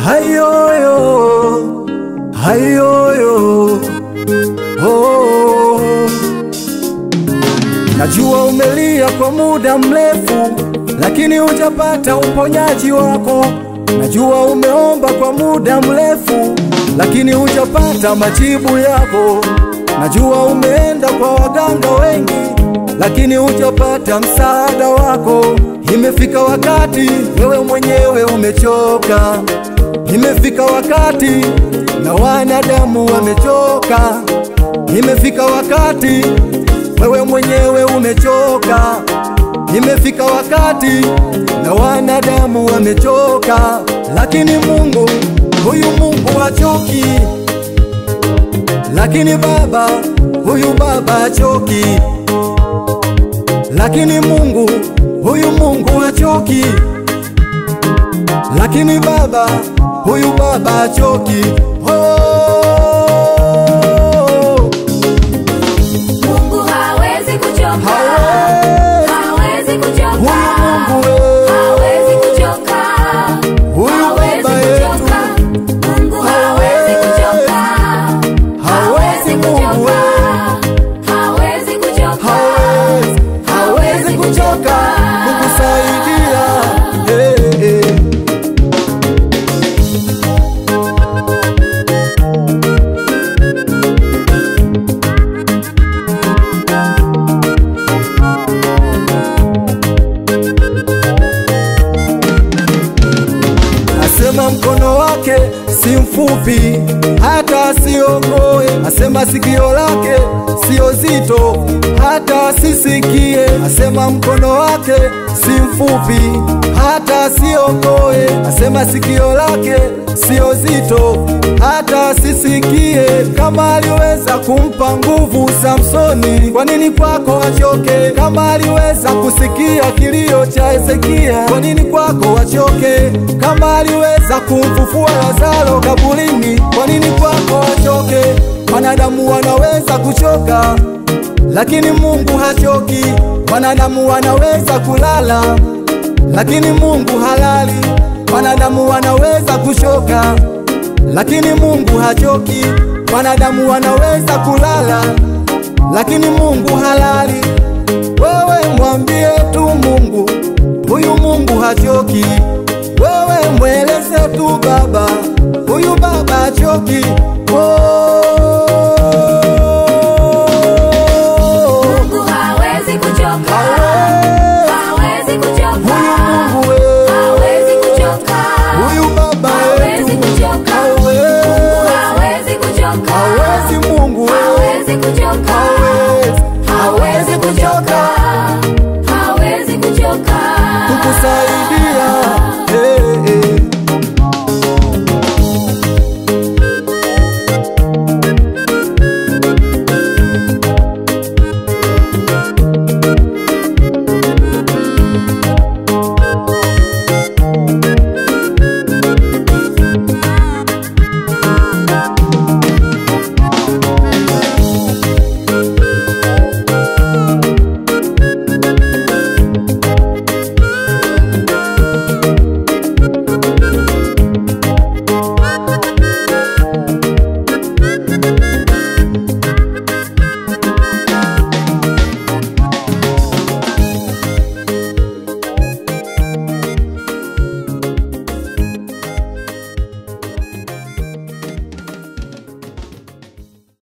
Hayoyo, hayoyo, oh. Najua umelia kwa muda mrefu, lakini hujapata uponyaji wako. Najua umeomba kwa muda mrefu, lakini hujapata majibu yako. Najua umeenda kwa waganga wengi, lakini hujapata msaada wako. Imefika wakati wewe mwenyewe umechoka. Imefika wakati na wanadamu wamechoka. Imefika wakati wewe mwenyewe umechoka. Imefika wakati na wanadamu wamechoka. Lakini Mungu, huyu Mungu hachoki. Lakini Baba, huyu Baba hachoki. Lakini Mungu, huyu Mungu hachoki. Lakini Baba, huyu Baba hachoki. Mungu hawezi kuchoka. Hawezi kuchoka. Huyu Mungu hawezi kuchoka. huyu Baba yetu Mungu hawezi kuchoka. hawezi Mungu Hawezi kuchoka. hawezi kuchoka kukusaidia. Asema mkono wake si mfupi hata asiokoe. Asema sikio lake sio zito hata asisikie. Asema mkono wake si mfupi hata asiokoe. Asema sikio lake sio zito hata asisikie. Kama aliweza kumpa nguvu Samsoni, kwa nini kwako achoke? Kama aliweza kusikia kilio cha Hezekia, kwa nini kwako achoke? Kama aliweza kumfufua Lazaro kaburini, kwa nini kwako achoke? Wanadamu wanaweza kuchoka, lakini Mungu hachoki. Wanadamu wanaweza kulala, lakini Mungu halali. Wanadamu wanaweza kuchoka, lakini Mungu hachoki. Wanadamu wanaweza kulala, lakini Mungu halali. Wewe mwambie tu Mungu, huyu Mungu hachoki. Wewe mweleze tu Baba, huyu Baba hachoki.